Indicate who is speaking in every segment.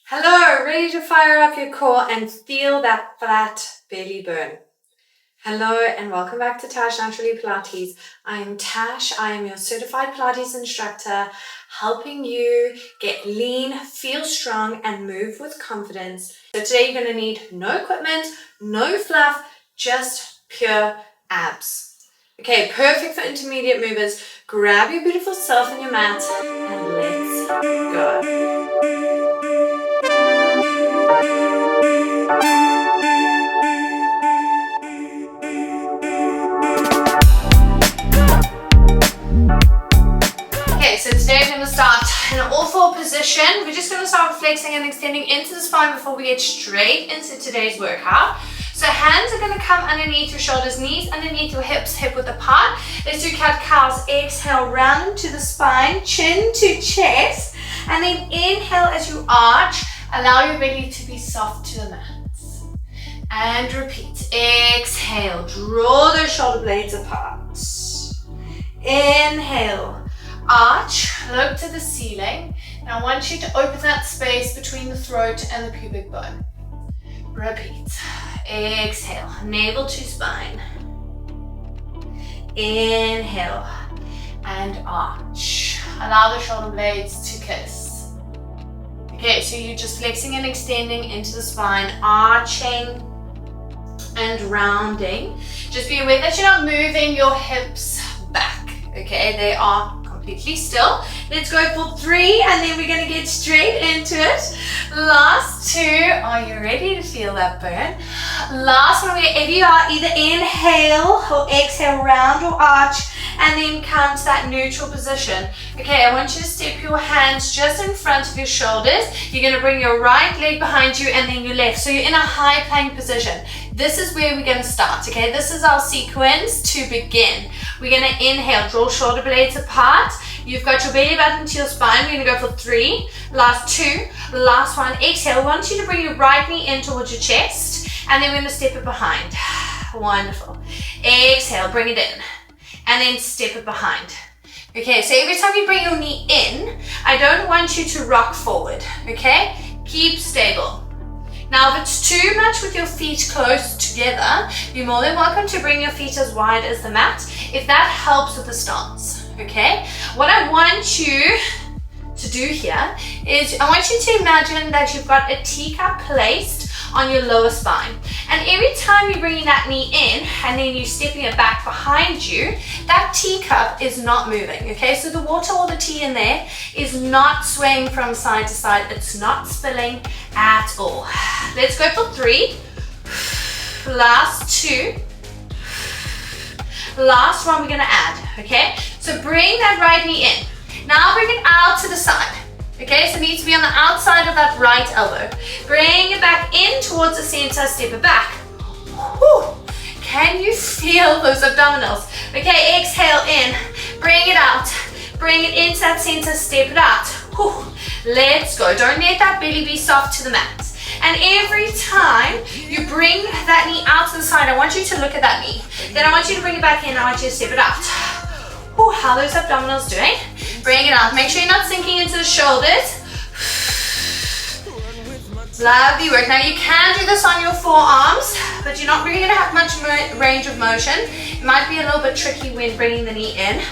Speaker 1: Hello, ready to fire up your core and feel that flat belly burn. Hello and welcome back to Tash Naturally Pilates. I am Tash. I am your certified Pilates instructor, helping you get lean, feel strong, and move with confidence. So today you're going to need no equipment, no fluff, just pure abs. Okay, perfect for intermediate movers. Grab your beautiful self on your mat and let's go. Okay, so today we're going to start in an all-four position. We're just going to start flexing and extending into the spine before we get straight into today's workout. So hands are going to come underneath your shoulders, knees underneath your hips, hip width apart. Let's do cat-cows. Exhale, round into the spine, chin to chest, and then inhale as you arch. Allow your belly to be soft to the mat. And repeat. Exhale, draw those shoulder blades apart. Inhale, arch, look to the ceiling. Now I want you to open that space between the throat and the pubic bone. Repeat. Exhale, navel to spine. Inhale and arch. Allow the shoulder blades to kiss. Okay, so you're just flexing and extending into the spine, arching and rounding. Just be aware that you're not moving your hips back. Okay, they are completely still. Let's go for 3 and then we're going to get straight into it. Last 2. Are you ready to feel that burn? Last one, wherever you are, either inhale or exhale, round or arch, and then come to that neutral position. Okay, I want you to step your hands just in front of your shoulders. You're going to bring your right leg behind you and then your left. So you're in a high plank position. This is where we're going to start, okay? This is our sequence to begin. We're going to inhale, draw shoulder blades apart. You've got your belly button to your spine. We're going to go for 3, last 2, last 1. Exhale, I want you to bring your right knee in towards your chest, and then we're going to step it behind. Wonderful. Exhale, bring it in, and then step it behind. Okay, so every time you bring your knee in, I don't want you to rock forward, okay? Keep stable. Now, if it's too much with your feet close together, you're more than welcome to bring your feet as wide as the mat, if that helps with the stance, okay? What I want you to do here is I want you to imagine that you've got a teacup placed on your lower spine. And every time you're bringing that knee in and then you're stepping it back behind you, that teacup is not moving, okay? So the water or the tea in there is not swaying from side to side. It's not spilling at all. Let's go for 3. Last 2. Last one we're gonna add, okay? So bring that right knee in. Now bring it out to the side. Okay, so it needs to be on the outside of that right elbow. Bring it back in towards the center, step it back. Whew. Can you feel those abdominals? Okay, exhale in, bring it out. Bring it into that center, step it out. Whew. Let's go. Don't let that belly be soft to the mat. And every time you bring that knee out to the side, I want you to look at that knee. Then I want you to bring it back in, I want you to step it out. Whew. How are those abdominals doing? Bring it out. Make sure you're not sinking into the shoulders. Lovely work. Now you can do this on your forearms, but you're not really going to have much range of motion. It might be a little bit tricky when bringing the knee in,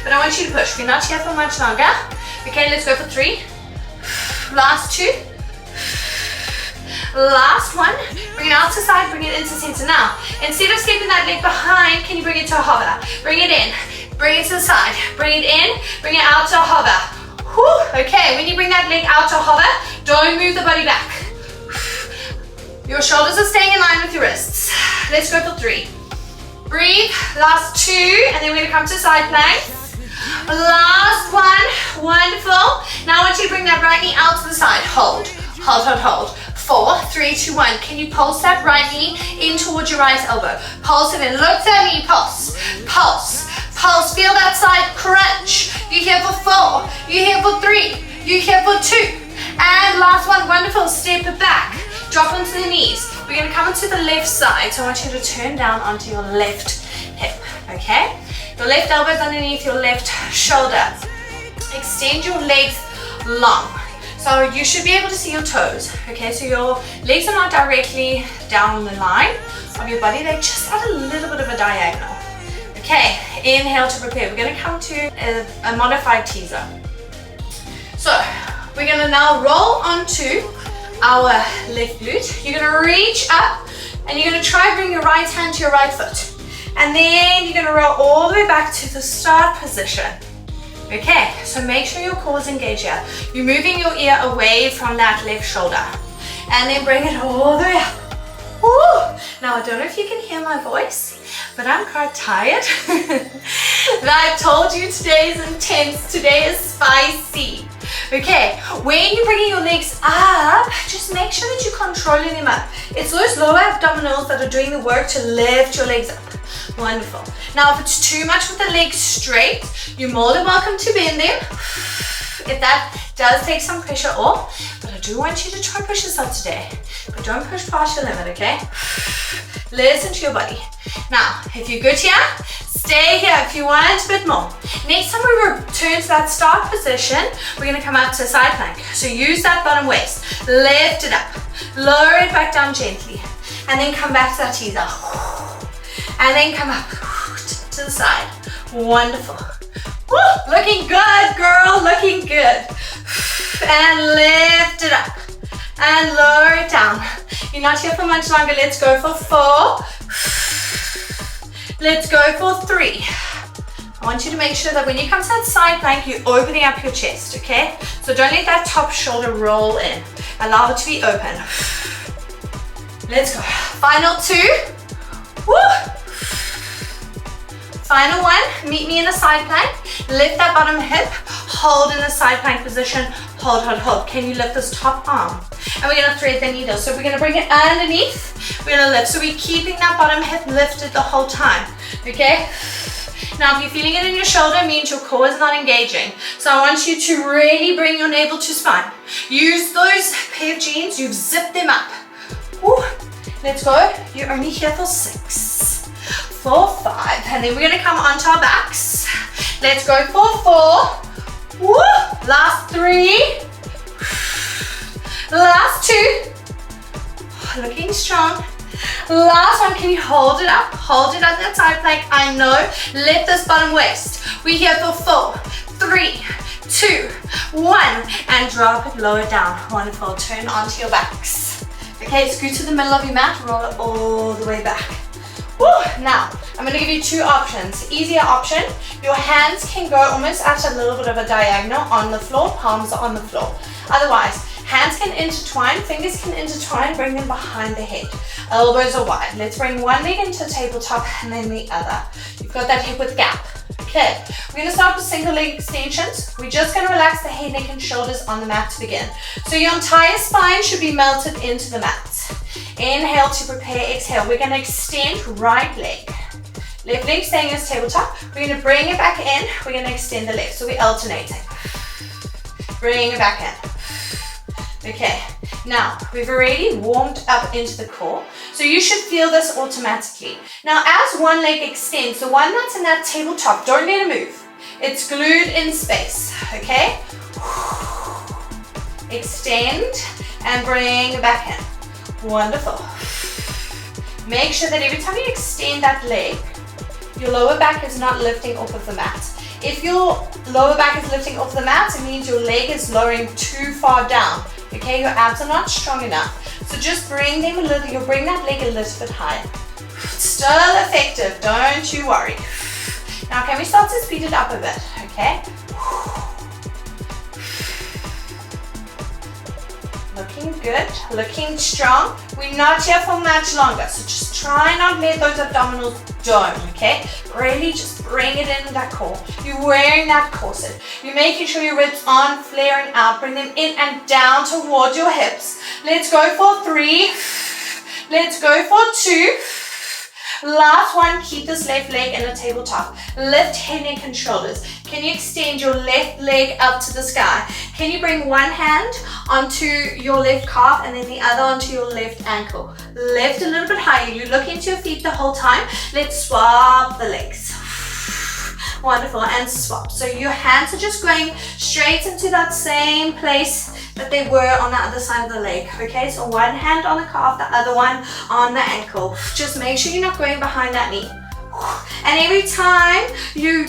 Speaker 1: but I want you to push. We're not here for much longer. Okay, let's go for 3. Last 2. Last 1. Bring it out to the side, bring it into center. Now, instead of stepping that leg behind, can you bring it to a hover? Bring it in. Bring it to the side, bring it in, bring it out to a hover. Whew. Okay, when you bring that leg out to a hover, don't move the body back. Your shoulders are staying in line with your wrists. Let's go for 3. Breathe, last 2, and then we're gonna come to side plank. Last 1, wonderful. Now I want you to bring that right knee out to the side. Hold, hold, hold, hold. 4, 3, 2, 1. Can you pulse that right knee in towards your right elbow? Pulse it in, look to that knee, pulse, pulse. Pulse, feel that side crunch. You're here for 4, you're here for 3, you're here for 2. And last one, wonderful, step it back. Drop onto the knees. We're gonna come onto the left side, so I want you to turn down onto your left hip, okay? Your left elbow's underneath your left shoulder. Extend your legs long. So you should be able to see your toes, okay? So your legs are not directly down the line of your body, they're just at a little bit of a diagonal. Okay, inhale to prepare. We're gonna come to a modified teaser. So we're gonna now roll onto our left glute. You're gonna reach up and you're gonna try bring your right hand to your right foot. And then you're gonna roll all the way back to the start position. Okay, so make sure your core is engaged here. You're moving your ear away from that left shoulder. And then bring it all the way up. Woo! Now I don't know if you can hear my voice, but I'm quite tired. I told you today is intense, today is spicy. Okay, when you're bringing your legs up, just make sure that you're controlling them up. It's those lower abdominals that are doing the work to lift your legs up. Wonderful. Now if it's too much with the legs straight, you're more than welcome to bend them. If that does take some pressure off, but I do want you to try push yourself today. But don't push past your limit, okay? Listen to your body. Now, if you're good here, stay here if you want a bit more. Next time we return to that start position, we're gonna come up to a side plank. So use that bottom waist, lift it up, lower it back down gently, and then come back to that teaser. And then come up to the side. Wonderful. Woo, looking good, girl, looking good. And lift it up and lower it down. You're not here for much longer. Let's go for 4. Let's go for 3. I want you to make sure that when you come to that side plank, you're opening up your chest, okay? So don't let that top shoulder roll in. Allow it to be open. Let's go. Final 2. Woo! Final 1, meet me in a side plank. Lift that bottom hip, hold in the side plank position, hold, hold, hold. Can you lift this top arm? And we're gonna thread the needle. So we're gonna bring it underneath, we're gonna lift. So we're keeping that bottom hip lifted the whole time, okay? Now if you're feeling it in your shoulder, it means your core is not engaging. So I want you to really bring your navel to spine. Use those pair of jeans, you've zipped them up. Woo. Let's go, you're only here for 6. 4, 5, and then we're gonna come onto our backs. Let's go for 4. Woo! Last 3. Last 2. Looking strong. Last one, can you hold it up? Hold it up that side plank. I know. Lift this bottom waist. We're here for 4, 3, 2, 1, and drop it lower down. Wonderful. Turn onto your backs. Okay, scoot to the middle of your mat. Roll it all the way back. Woo. Now, I'm going to give you 2 options. Easier option, your hands can go almost at a little bit of a diagonal on the floor, palms are on the floor. Otherwise, hands can intertwine, fingers can intertwine, bring them behind the head. Elbows are wide. Let's bring one leg into tabletop and then the other. You've got that hip width gap. Okay, we're going to start with single leg extensions. We're just going to relax the head, neck and shoulders on the mat to begin. So your entire spine should be melted into the mat. Inhale to prepare, exhale. We're going to extend right leg. Left leg staying as tabletop. We're going to bring it back in. We're going to extend the left. So we're alternating. Bring it back in. Okay, now we've already warmed up into the core. So you should feel this automatically. Now as one leg extends, the one that's in that tabletop, don't let it move. It's glued in space, okay? Extend and bring it back in. Wonderful. Make sure that every time you extend that leg, your lower back is not lifting off of the mat. If your lower back is lifting off the mat, it means your leg is lowering too far down. Okay, your abs are not strong enough. So just bring them a little, you'll bring that leg a little bit higher. Still effective, don't you worry. Now can we start to speed it up a bit, okay? Looking good, looking strong. We're not here for much longer, so just try not let those abdominals down, okay? Really just bring it in that core. You're wearing that corset. You're making sure your ribs aren't flaring out. Bring them in and down towards your hips. Let's go for 3. Let's go for 2. Last one, keep this left leg in a tabletop. Lift head, neck, and shoulders. Can you extend your left leg up to the sky? Can you bring one hand onto your left calf and then the other onto your left ankle? Lift a little bit higher. You look into your feet the whole time. Let's swap the legs. Wonderful, and swap. So your hands are just going straight into that same place
Speaker 2: that they were on the other side of the leg. Okay, so one hand on the calf, the other one on the ankle. Just make sure you're not going behind that knee. And every time you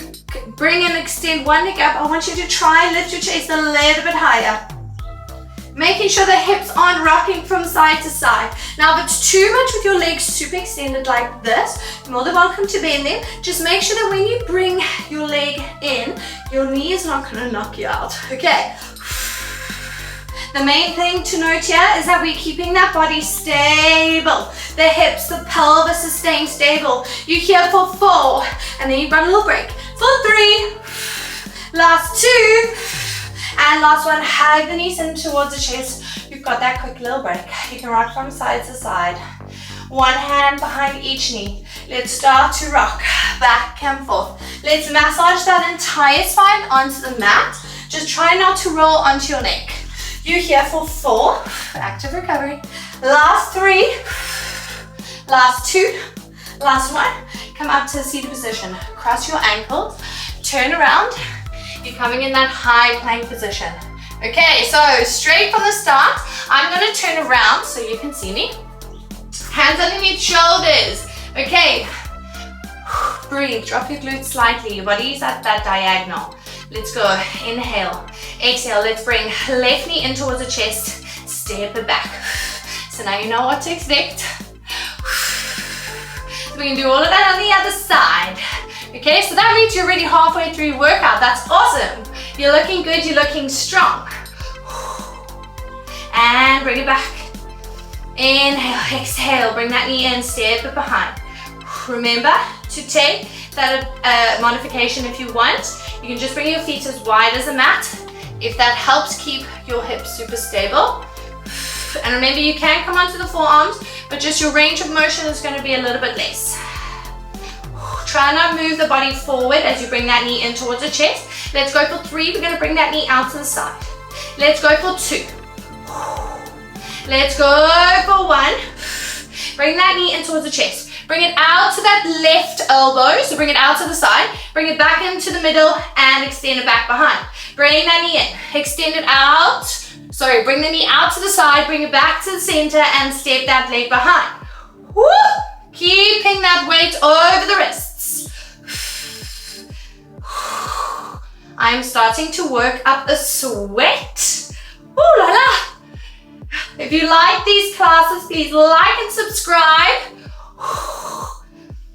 Speaker 2: bring and extend one leg up, I want you to try and lift your chest a little bit higher. Making sure the hips aren't rocking from side to side. Now, if it's too much with your legs super extended like this, you're more than welcome to bend them. Just make sure that when you bring your leg in, your knee is not going to knock you out. Okay. The main thing to note here is that we're keeping that body stable. The hips, the pelvis is staying stable. You're here for 4, and then you've got a little break. For 3, last 2, and last one. Hug the knees in towards the chest. You've got that quick little break. You can rock from side to side. One hand behind each knee. Let's start to rock back and forth. Let's massage that entire spine onto the mat. Just try not to roll onto your neck. You're here for 4, active recovery. Last 3, last 2, last 1. Come up to the seated position. Cross your ankles, turn around. You're coming in that high plank position. Okay, so straight from the start, I'm gonna turn around so you can see me. Hands underneath shoulders. Okay, breathe, drop your glutes slightly. Your body's at that diagonal. Let's go, inhale, exhale. Let's bring left knee in towards the chest, step it back. So now you know what to expect. So we can do all of that on the other side. Okay, so that means you're already halfway through your workout. That's awesome. You're looking good, you're looking strong. And bring it back. Inhale, exhale, bring that knee in, step it behind. Remember to take that modification if you want. You can just bring your feet as wide as a mat if that helps keep your hips super stable. And remember, you can come onto the forearms, but just your range of motion is going to be a little bit less. Try not move the body forward as you bring that knee in towards the chest. Let's go for 3. We're going to bring that knee out to the side. Let's go for 2. Let's go for 1. Bring that knee in towards the chest. Bring it out to that left elbow, so bring it out to the side. Bring it back into the middle and extend it back behind. Bring that knee in, extend it out. Sorry, bring the knee out to the side, bring it back to the center and step that leg behind. Woo! Keeping that weight over the wrists. I'm starting to work up a sweat. Ooh la la! If you like these classes, please like and subscribe.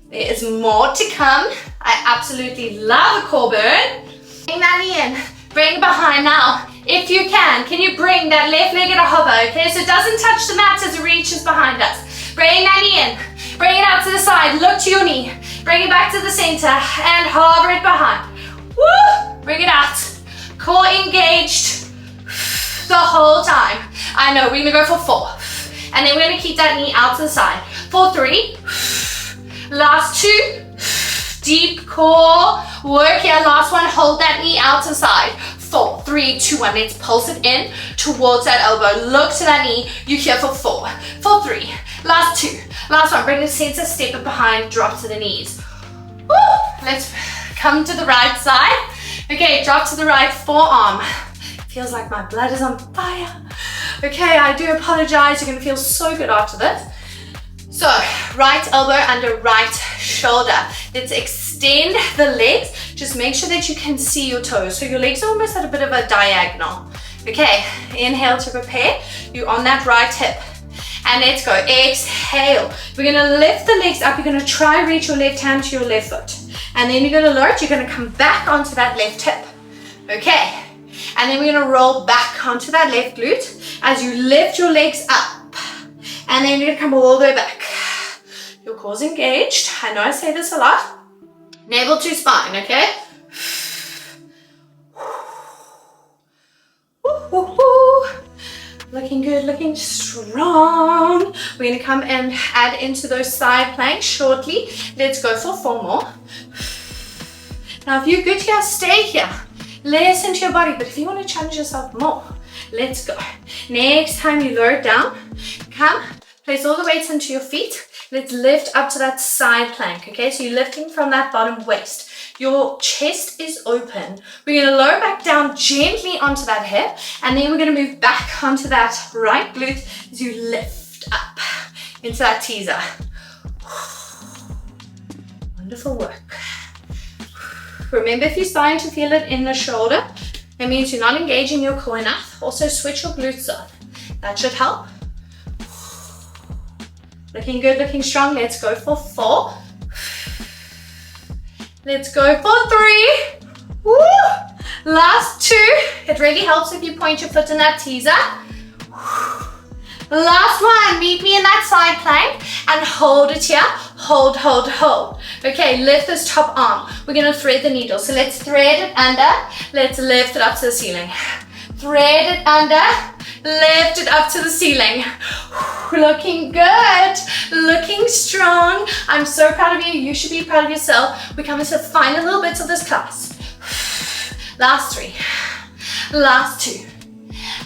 Speaker 2: There is more to come. I absolutely love a core burn. Bring that knee in, bring it behind now. If you can you bring that left leg at a hover, okay? So it doesn't touch the mat as it reaches behind us. Bring that knee in, bring it out to the side, look to your knee. Bring it back to the center and hover it behind. Woo! Bring it out. Core engaged the whole time. I know, we're gonna go for 4. And then we're gonna keep that knee out to the side. For 3. Last 2. Deep core work here. Last one, hold that knee out to the side. 4, 3, 2, 1. Let's pulse it in towards that elbow. Look to that knee. You're here for 4. For 3. Last 2. Last one, bring the center, step it behind, drop to the knees. Woo! Let's come to the right side. Okay, drop to the right forearm. Feels like my blood is on fire. Okay, I do apologize. You're gonna feel so good after this. So, right elbow under right shoulder. Let's extend the legs. Just make sure that you can see your toes. So your legs are almost at a bit of a diagonal. Okay, inhale to prepare. You're on that right hip. And let's go. Exhale. We're gonna lift the legs up. You're gonna try reach your left hand to your left foot. And then you're gonna lower it. You're gonna come back onto that left hip. Okay. And then we're gonna roll back onto that left glute as you lift your legs up. And then you're gonna come all the way back. Your core's engaged. I know I say this a lot. Navel to spine, okay? Looking good, looking strong. We're gonna come and add into those side planks shortly. Let's go for 4 more. Now, if you're good here, stay here. Listen to your body, but if you want to challenge yourself more, let's go. Next time you lower it down, come, place all the weights into your feet. Let's lift up to that side plank, okay? So you're lifting from that bottom waist. Your chest is open. We're going to lower back down gently onto that hip, and then we're going to move back onto that right glute as you lift up into that teaser. Wonderful work. Remember, if you're starting to feel it in the shoulder, that means you're not engaging your core enough. Also switch your glutes on. That should help. Looking good, looking strong. Let's go for 4. Let's go for 3. Woo! Last 2. It really helps if you point your foot in that teaser. Last one. Meet me in that side plank and hold it here. Hold, hold, hold. Okay, lift this top arm. We're going to thread the needle. So let's thread it under. Let's lift it up to the ceiling. Thread it under. Lift it up to the ceiling. Looking good. Looking strong. I'm so proud of you. You should be proud of yourself. We're coming to the final little bits of this class. Last 3. Last 2.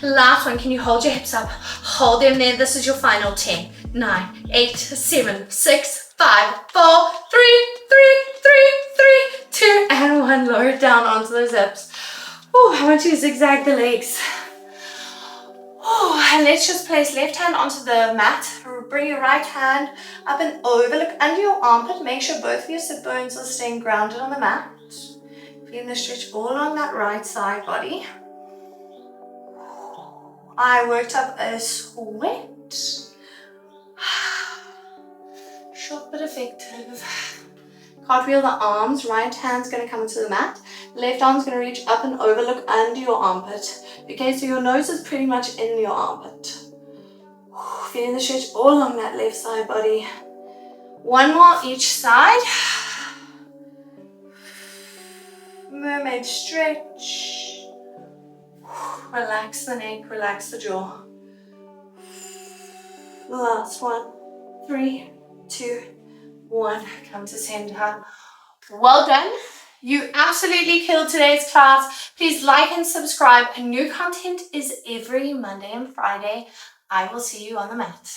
Speaker 2: Last one. Can you hold your hips up? Hold them there. This is your final 10, 9, 8, 7, 6, 5, 4, 3, 2, and 1. Lower it down onto those hips. Oh, I want you to zigzag the legs. Oh, and let's just place left hand onto the mat. Bring your right hand up and over. Look under your armpit. Make sure both of your sit bones are staying grounded on the mat. Feeling the stretch all along that right side body. I worked up a sweat. Short but effective. Cartwheel the arms. Right hand's going to come into the mat. Left arm's going to reach up and over. Look under your armpit. Okay, so your nose is pretty much in your armpit. Feeling the stretch all along that left side body. 1 more each side. Mermaid stretch. Relax the neck, relax the jaw. Last one. 3, 2, 1. Come to center. Well done. You absolutely killed today's class. Please like and subscribe. New content is every Monday and Friday. I will see you on the mat.